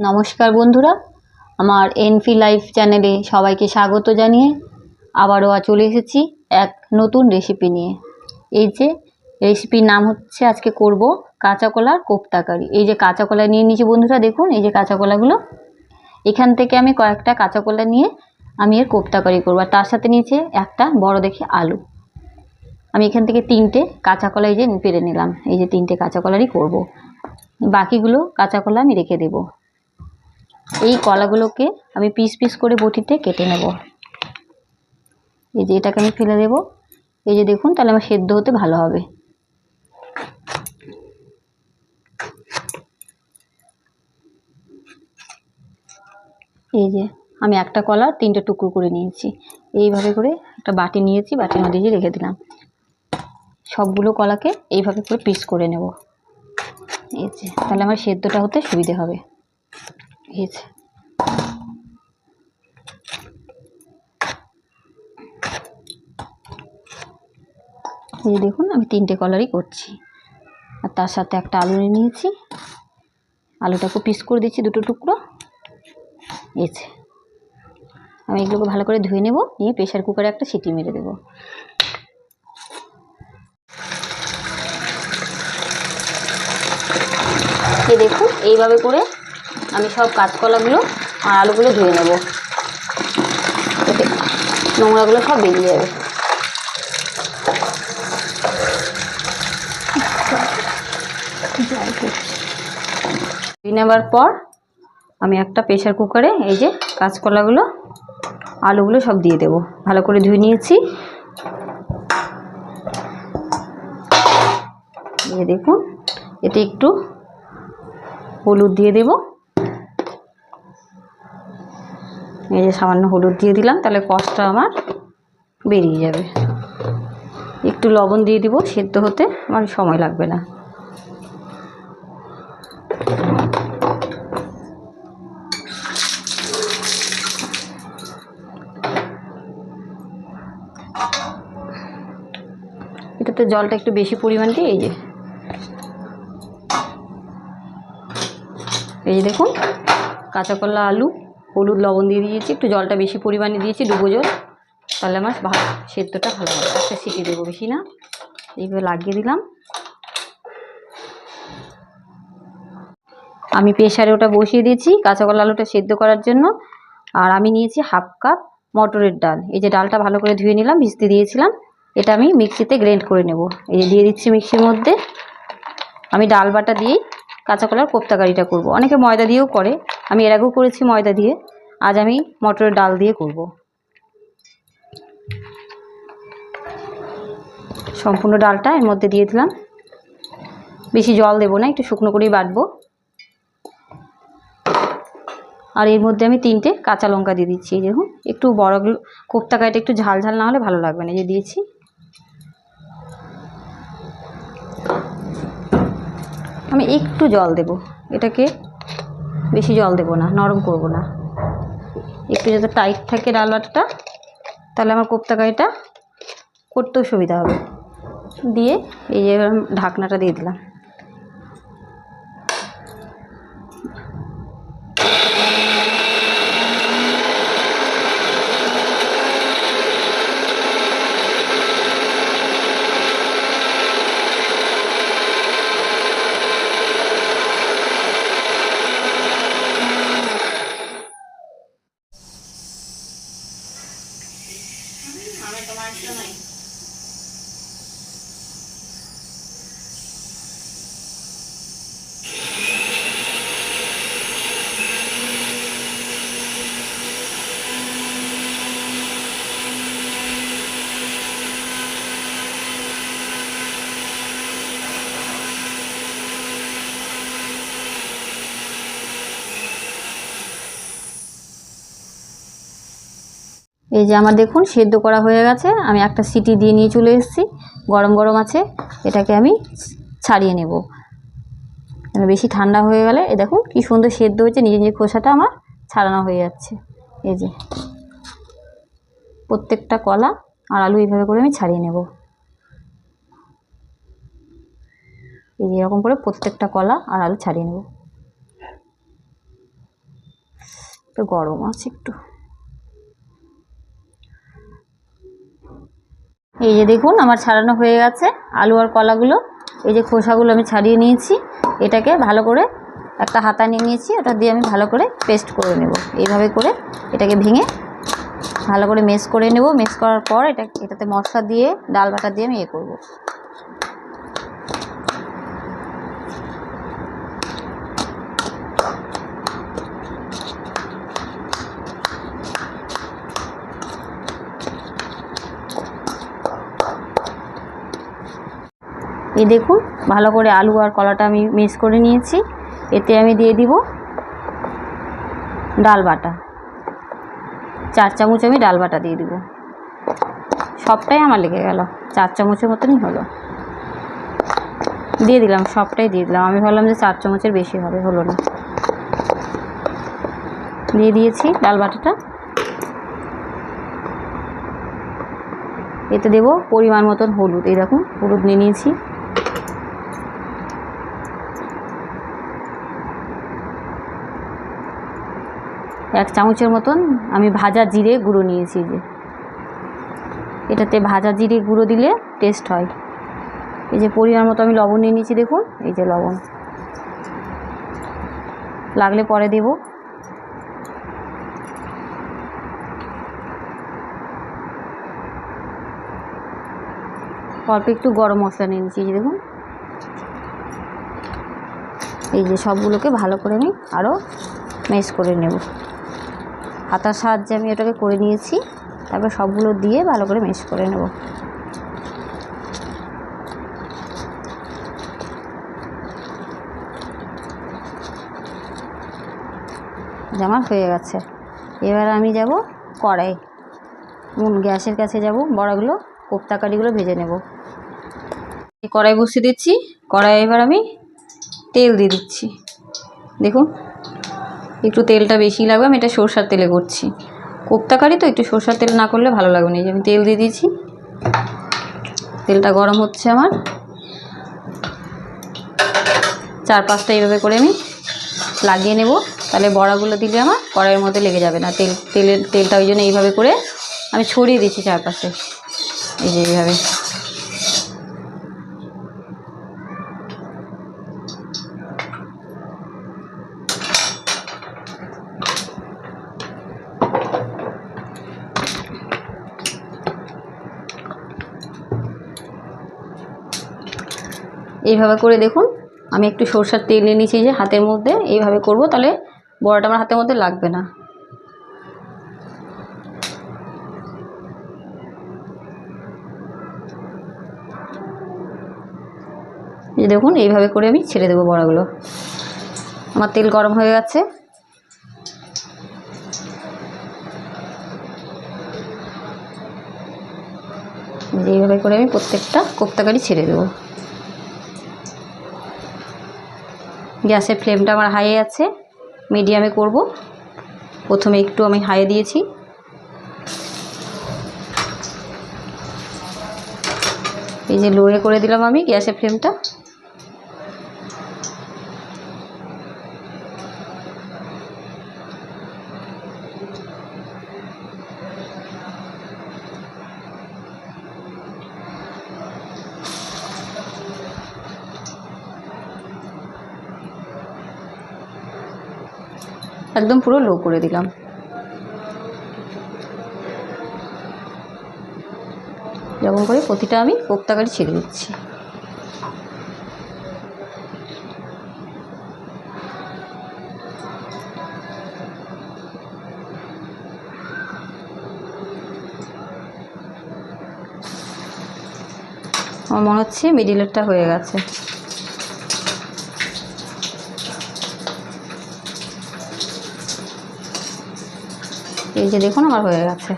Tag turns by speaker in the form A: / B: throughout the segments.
A: নমস্কার বন্ধুরা, আমার এনফি লাইফ চ্যানেলে সবাইকে স্বাগত জানিয়ে আবারও চলে এসেছি এক নতুন রেসিপি নিয়ে। এই যে রেসিপির নাম হচ্ছে, আজকে করব কাঁচা কলার কোপ্তা কারি। এই যে কাঁচা কলা নিয়ে নিয়েছি বন্ধুরা, দেখুন এই যে কাঁচা কলাগুলো। এখান থেকে আমি কয়েকটা কাঁচা কলা নিয়ে আমি এর কোপ্তা কারি করবো। আর তার সাথে নিয়েছি একটা বড় দেখে আলু। আমি এখান থেকে 3টে কাঁচা কলা এই যে পেরে নিলাম। এই যে 3টে কাঁচা কলারই করব, বাকিগুলো কাঁচা কলা আমি রেখে দেবো। এই কলাগুলোকে আমি পিস পিস করে বটিতে কেটে নেব। এই যে এটাকে আমি ফেলে দেব। এই যে দেখুন, তাহলে আমার সেদ্ধ হতে ভালো হবে। এই যে আমি একটা কলা 3টে টুকরো করে নিয়েছি। এইভাবে করে একটা বাটি নিয়েছি, বাটির মধ্যে দিয়ে রেখে দিলাম। সবগুলো কলাকে এইভাবে করে পিস করে নেব। এই যে তাহলে আমার সেদ্ধটা হতে সুবিধে হবে। এই যে এই দেখুন, আমি 3টে কলারই করছি। আর তার সাথে একটা আলু নিয়ে নিয়েছি। আলুটাকে পিস করে দিচ্ছি 2টো টুকরো। এই যে আমি এগুলোকে ভালো করে ধুয়ে নেব, নিয়ে প্রেশার কুকারে একটা সিটি মেরে দেব। এই দেখুন, এইভাবে করে আমি সব কাঁচকলাগুলো আর আলুগুলো ধুয়ে নেব, এতে নোংরাগুলো সব বেরিয়ে যাবে। ধুয়ে নেবার পর আমি একটা প্রেশার কুকারে এই যে কাঁচকলাগুলো আলুগুলো সব দিয়ে দেব। ভালো করে ধুয়ে নিয়েছি। এই দেখুন, এতে একটু হলুদ দিয়ে দেব। এই যে সামান্য হলুদ দিয়ে দিলাম, তাহলে কষটা আমার বেরিয়ে যাবে। একটু লবণ দিয়ে দিব, সেদ্ধ হতে আমার সময় লাগবে না। এটাতে জলটা একটু বেশি পরিমাণ দিয়ে এই যে দেখুন, কাঁচা কলা আলু হলুদ লবণ দিয়ে দিয়েছি, একটু জলটা বেশি পরিমাণে দিয়েছি, ডুবো জল। তাহলে আমার সেদ্ধটা ভালো হবে। একটা সিটি দেবো, বেশি না। এইভাবে লাগিয়ে দিলাম। আমি প্রেশারে ওটা বসিয়ে দিয়েছি কাঁচা কলা আলুটা সেদ্ধ করার জন্য। আর আমি নিয়েছি 1/2 কাপ মটরের ডাল। এই যে ডালটা ভালো করে ধুয়ে নিলাম, ভিজতে দিয়েছিলাম। এটা আমি মিক্সিতে গ্রাইন্ড করে নেব। এই যে দিয়ে দিচ্ছি মিক্সির মধ্যে। আমি ডাল বাটা দিয়েই কাঁচা কলার কোপ্তা কারিটা করব। অনেকে ময়দা দিয়েও করে, আমি এর আগেও করেছি ময়দা দিয়ে। আজ আমি মটরের ডাল দিয়ে করব। সম্পূর্ণ ডালটা এর মধ্যে দিয়ে দিলাম। বেশি জল দেবো না, একটু শুকনো করেই বাটবো। আর এর মধ্যে আমি 3টে কাঁচা লঙ্কা দিয়ে দিচ্ছি। এই দেখুন, একটু বড় কোপ্তা কারিটা একটু ঝাল ঝাল না হলে ভালো লাগবে না। এই যে দিয়েছি। আমি একটু জল দেব, এটাকে বেশি জল দেব না, নরম করব না। একটু যাতে টাইট থাকে ডাল বাটাটা, তাহলে আমার কোপ্তা কারিটা করতেও সুবিধা হবে। দিয়ে এই যে ঢাকনাটা দিয়ে দিলাম। এই যে আমার দেখুন সেদ্ধ করা হয়ে গেছে। আমি একটা সিটি দিয়ে নিয়ে চলে এসেছি। গরম গরম আছে, এটাকে আমি ছাড়িয়ে নেব। বেশি ঠান্ডা হয়ে গেলে এই দেখুন কি সুন্দর সেদ্ধ হয়েছে, নিজে নিজে খোসাটা আমার ছাড়ানো হয়ে যাচ্ছে। এই যে প্রত্যেকটা কলা আর আলু এইভাবে করে আমি ছাড়িয়ে নেব। এই যে এরকম করে প্রত্যেকটা কলা আর আলু ছাড়িয়ে নেব। তো গরম আছে একটু। এই যে দেখুন আমার ছাড়ানো হয়ে গেছে আলু আর কলাগুলো। এই যে খোসাগুলো আমি ছাড়িয়ে নিয়েছি। এটাকে ভালো করে একটা হাতা নিয়ে নিয়েছি, ওটা দিয়ে আমি ভালো করে পেস্ট করে নেব। এইভাবে করে এটাকে ভেঙে ভালো করে মেশ করে নেব। মেশ করার পর এটাতে মশলা দিয়ে ডাল বাটা দিয়ে আমি করব। এই দেখুন ভালো করে আলু আর কলাটা আমি মিক্স করে নিয়েছি। এতে আমি দিয়ে দিব ডাল বাটা, 4 চামচ আমি ডাল বাটা দিয়ে দিব। সবটাই আমার লেগে গেল, 4 চামচের মতনই হলো। দিয়ে দিলাম, সবটাই দিয়ে দিলাম। আমি ভাবলাম যে 4 চামচের বেশি হবে, হলো না। দিয়ে দিয়েছি ডাল বাটাটা। এতে দেব পরিমাণ মতন হলুদ। এই দেখুন হলুদ নিয়ে নিয়েছি। এক চামচের মতন আমি ভাজা জিরে গুঁড়ো নিয়েছি। যে এটাতে ভাজা জিরে গুঁড়ো দিলে টেস্ট হয়। এই যে পরিমাণ মতো আমি লবণ নিয়ে নিয়েছি, দেখুন এই যে লবণ, লাগলে পরে দেব। অল্প একটু গরম মশলা নিয়ে নিয়েছি, দেখুন। এই যে সবগুলোকে ভালো করে আমি আরও মেশ করে নেব। হাতার সাহায্যে আমি এটাকে করে নিয়েছি। তারপর সবগুলো দিয়ে ভালো করে মেশ করে নেব। আমার হয়ে গেছে। এবার আমি যাব কড়াই, গ্যাসের কাছে যাব, বড়াগুলো কোপ্তা কারিগুলো ভেজে নেব। কড়াই বসিয়ে দিচ্ছি। কড়াই এবার আমি তেল দিয়ে দিচ্ছি। দেখুন একটু তেলটা বেশি লাগবে, আমি এটা সরষার তেলে করছি। কোপ্তা কারি তো একটু সরষার তেল না করলে ভালো লাগবে না। এই যে আমি তেল দিয়ে দিয়েছি, তেলটা গরম হচ্ছে আমার। 4-5টা এইভাবে করে আমি লাগিয়ে নেব, তাহলে বড়াগুলো দিলে আমার কড়াইয়ের মধ্যে লেগে যাবে না। তেলটা ওই জন্য এইভাবে করে আমি ছড়িয়ে দিচ্ছি চারপাশে। এই যে এইভাবে। এইভাবে করে দেখুন আমি একটু সরষার তেল নিয়ে নিয়েছি যে হাতের মধ্যে। এইভাবে করব, তাহলে বড়াটা আমার হাতের মধ্যে লাগবে না। এই দেখুন এইভাবে করে আমি ছেড়ে দেবো বড়াগুলো। আমার তেল গরম হয়ে গেছে। এইভাবে করে আমি প্রত্যেকটা কোপ্তা কারি ছেড়ে দেবো। গ্যাসের ফ্লেমটা আমার হাই আছে, মিডিয়ামে করব। প্রথমে একটু আমি হাই দিয়েছি। এই যে লোয়ে করে দিলাম আমি গ্যাসের ফ্লেমটা। একদম পুরো লো করে দিলাম। যেমন করে প্রতিটা আমি কোপ্তা কারি ছেড়ে দিচ্ছি। আমার মনে হচ্ছে মিডিলেরটা হয়ে গেছে। এই যে দেখুন আমার হয়ে গেছে।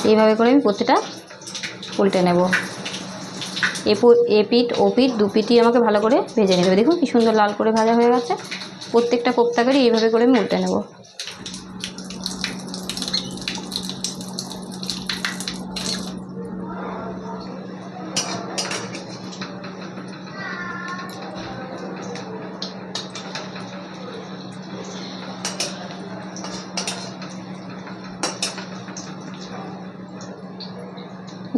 A: এইভাবে করে আমি প্রতিটা উল্টে নেব। এপিঠ ওপিঠ দুপিঠই আমাকে ভালো করে ভেজে নিতে হবে। দেখুন কি সুন্দর লাল করে ভাজা হয়ে গেছে। প্রত্যেকটা কোপ্তা কারি এইভাবে করে আমি উল্টে নেব।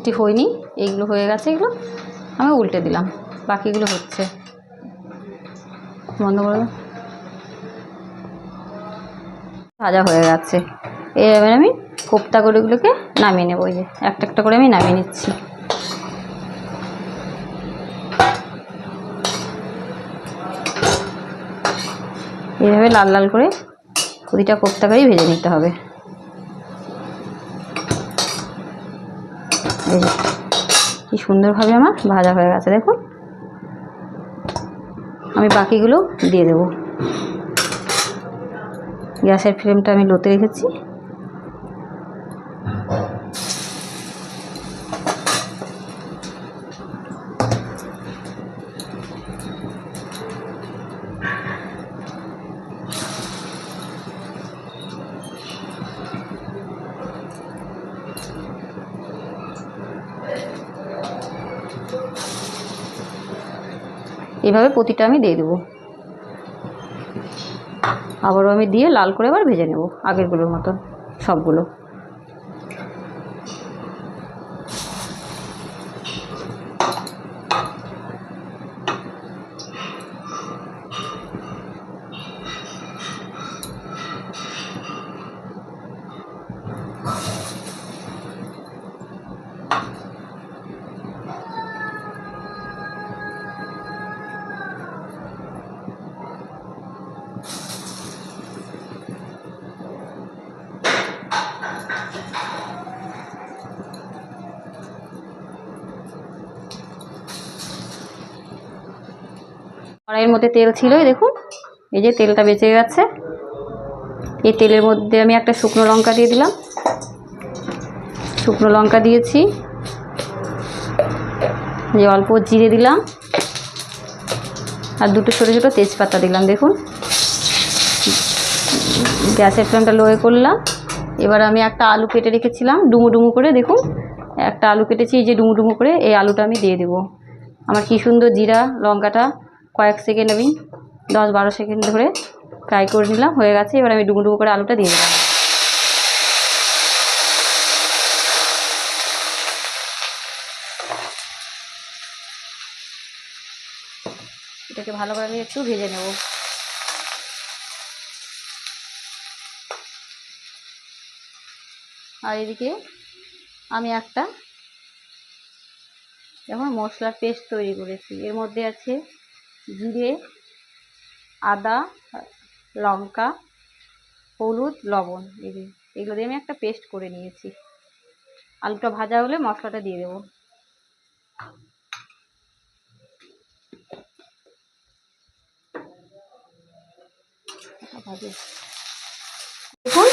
A: মিষ্টি হয়নি, এইগুলো হয়ে গেছে, এগুলো আমি উল্টে দিলাম, বাকিগুলো হচ্ছে। বন্ধ করে ভাজা হয়ে গেছে। এবার আমি কোপ্তা করেগুলোকে নামিয়ে নেবো। এই যে একটা একটা করে আমি নামিয়ে নিচ্ছি। এইভাবে লাল লাল করে প্রতিটা কোপ্তা করেই ভেজে নিতে হবে। এই যে কি সুন্দরভাবে আমার ভাজা হয়ে গেছে দেখুন। আমি বাকিগুলো দিয়ে দেবো। গ্যাসের ফ্লেমটা আমি লোতে রেখেছি। এইভাবে প্রতিটা আমি দিয়ে দেবো। আবারও আমি দিয়ে লাল করে আবার ভেজে নেব আগেরগুলোর মতো সবগুলো। কড়াইয়ের মধ্যে তেল ছিলই দেখুন, এই যে তেলটা বেঁচে গেছে। এই তেলের মধ্যে আমি একটা শুকনো লঙ্কা দিয়ে দিলাম। শুকনো লঙ্কা দিয়েছি, যে অল্প জিরে দিলাম, আর দুটো ছোটো ছোটো তেজপাতা দিলাম। দেখুন গ্যাসের ফ্লেমটা লোয়ে করলাম। এবার আমি একটা আলু কেটে রেখেছিলাম ডুমো ডুমো করে, দেখুন একটা আলু কেটেছি এই যে ডুমো ডুমো করে, এই আলুটা আমি দিয়ে দেবো। আমার কি সুন্দর জিরা লঙ্কাটা কয়েক সেকেন্ড আমি 10-12 সেকেন্ড ধরে ফ্রাই করে নিলাম, হয়ে গেছে। এবার আমি ডুমো ডুমো করে আলুটা দিয়ে দিলাম। এটাকে ভালো করে আমি একটু ভেজে নেব। আর এদিকে আমি একটা এখন মশলার পেস্ট তৈরি করেছি। এর মধ্যে আছে জিরে, আদা, লঙ্কা, হলুদ, লবণ, এগুলো দিয়ে আমি একটা পেস্ট করে নিয়েছি। আলুটা ভাজা হলে মশলাটা দিয়ে দেবো। দেখুন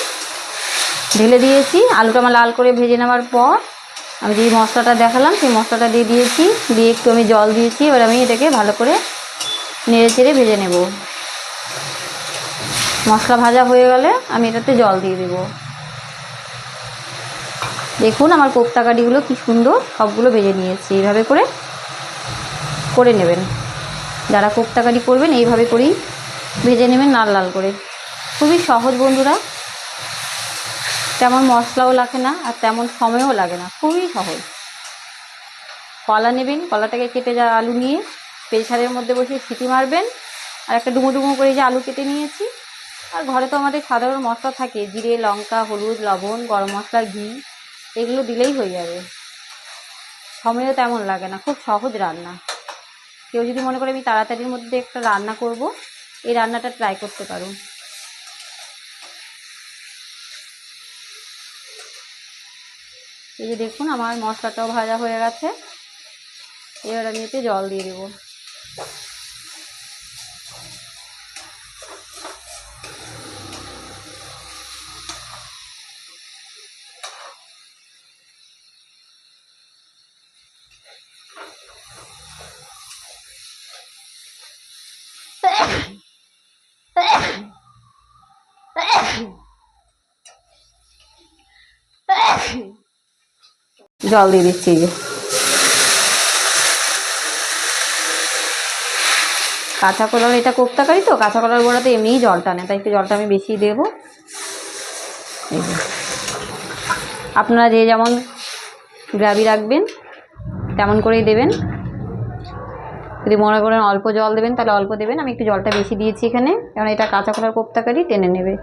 A: ঢেলে দিয়েছি। আলুটা আমার লাল করে ভেজে নেওয়ার পর আমি যে মশলাটা দেখালাম সেই মশলাটা দিয়ে দিয়েছি, দিয়ে একটু আমি জল দিয়েছি। এবার আমি এটাকে ভালো করে নেড়ে চেড়ে ভেজে নেব। মশলা ভাজা হয়ে গেলে আমি এটাতে জল দিয়ে দেব। দেখুন আমার কোপ্তা কাঠিগুলো কি সুন্দর সবগুলো ভেজে নিয়েছি। এইভাবে করে নেবেন, যারা কোপ্তা কাঠি করবেন এইভাবে করেই ভেজে নেবেন লাল লাল করে। খুবই সহজ বন্ধুরা, তেমন মশলাও লাগে না আর তেমন সময়ও লাগে না, খুবই সহজ। কলা নেবেন, কলাটাকে কেটে যা আলু নিয়ে প্রেসারের মধ্যে বসে সিটি মারবেন। আর একটা ডুমো ডুমো করে যে আলু কেটে নিয়েছি। আর ঘরে তো আমাদের সাধারণ মশলা থাকে, জিরে, লঙ্কা, হলুদ, লবণ, গরম মশলা, ঘি, এগুলো দিলেই হয়ে যাবে। সময়ও তেমন লাগে না, খুব সহজ রান্না। কেউ যদি মনে করে আমি তাড়াতাড়ির মধ্যে একটা রান্না করব, এই রান্নাটা ট্রাই করতে পারুন। এই যে দেখুন আমার মশলাটাও ভাজা হয়ে গেছে। এবার আমি এতে জল দিয়ে দেবো। জল দিয়ে দিচ্ছি। যে কাঁচা কলার এটা কোপ্তা কারি তো, কাঁচা কলার বড়াতে এমনিই জল টানে, তাই একটু জলটা আমি বেশি দেবো। আপনারা যে যেমন গ্রাভি রাখবেন তেমন করেই দেবেন। যদি মনে করেন অল্প জল দেবেন তাহলে অল্প দেবেন, আমি একটু জলটা বেশি দিয়েছি এখানে, কারণ এটা কাঁচা কলার কোপ্তা কারি টেনে নেবে।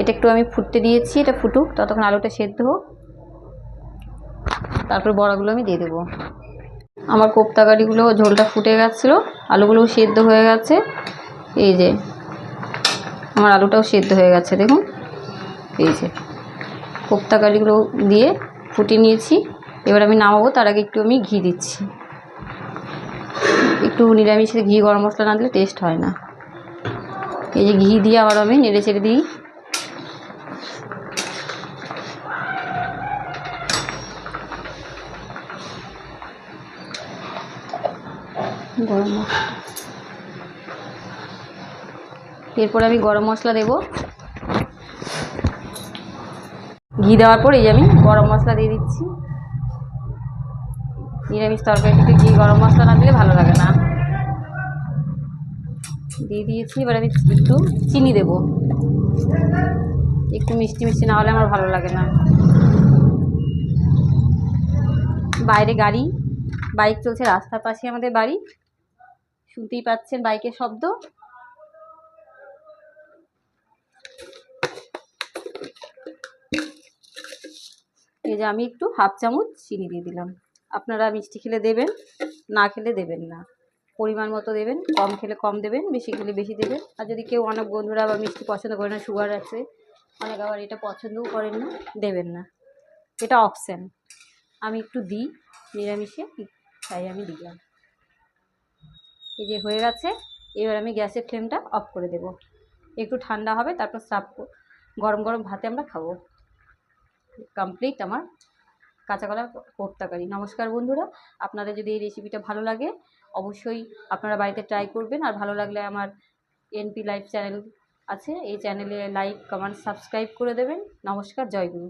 A: এটা একটু আমি ফুটতে দিয়েছি, এটা ফুটুক, ততক্ষণ আলুটা সেদ্ধ হোক, তারপর বড়াগুলো আমি দিয়ে দেবো। আমার কোপ্তা কারিগুলো ঝোলটা ফুটে গেছিলো, আলুগুলোও সেদ্ধ হয়ে গেছে। এই যে আমার আলুটাও সেদ্ধ হয়ে গেছে, দেখুন। এই যে কোপ্তা কারিগুলো দিয়ে ফুটিয়ে নিয়েছি। এবার আমি নামাবো, তার আগে একটু আমি ঘি দিচ্ছি। একটু নিরামিষে ঘি গরম মশলা না দিলে টেস্ট হয় না। এই যে ঘি দিয়ে আবার আমি নেড়ে চেড়ে দিই। গরম মশলা, এরপরে আমি গরম মশলা দেব। ঘি দেওয়ার পর এই যে আমি গরম মশলা দিয়ে দিচ্ছি। নিরামিষ তরকারিতে ঘি গরম মশলা না দিলে ভালো লাগে না। দিয়ে দিয়েছি। এবার আমি একটু চিনি দেব, একটু মিষ্টি মিষ্টি না হলে আমার ভালো লাগে না। বাইরে গাড়ি, বাইক চলছে, রাস্তার পাশে আমাদের বাড়ি, শুনতেই পাচ্ছেন বাইকের শব্দ। এই যে আমি একটু হাফ চামচ চিনি দিয়ে দিলাম। আপনারা মিষ্টি খেলে দেবেন, না খেলে দেবেন না, পরিমাণ মতো দেবেন। কম খেলে কম দেবেন, বেশি খেলে বেশি দেবেন। আর যদি কেউ, অনেক বন্ধুরা আবার মিষ্টি পছন্দ করে না, সুগার আছে, অনেক আবার এটা পছন্দও করেন না, দেবেন না, এটা অপশান। আমি একটু দিই নিরামিষে, তাই আমি দিলাম। এই যে হয়ে গেছে। এবার আমি গ্যাসের ফ্লেমটা অফ করে দেব। একটু ঠান্ডা হবে, তারপর সার্ভ, গরম গরম ভাতে আমরা খাবো। কমপ্লিট আমার কাঁচা কলার কোপ্তা কারি। নমস্কার বন্ধুরা, আপনাদের যদি এই রেসিপিটা ভালো লাগে অবশ্যই আপনারা বাড়িতে ট্রাই করবেন। আর ভালো লাগলে আমার এনপি লাইফ চ্যানেল আছে, এই চ্যানেলে লাইক কমেন্ট সাবস্ক্রাইব করে দেবেন। নমস্কার, জয় গুরু।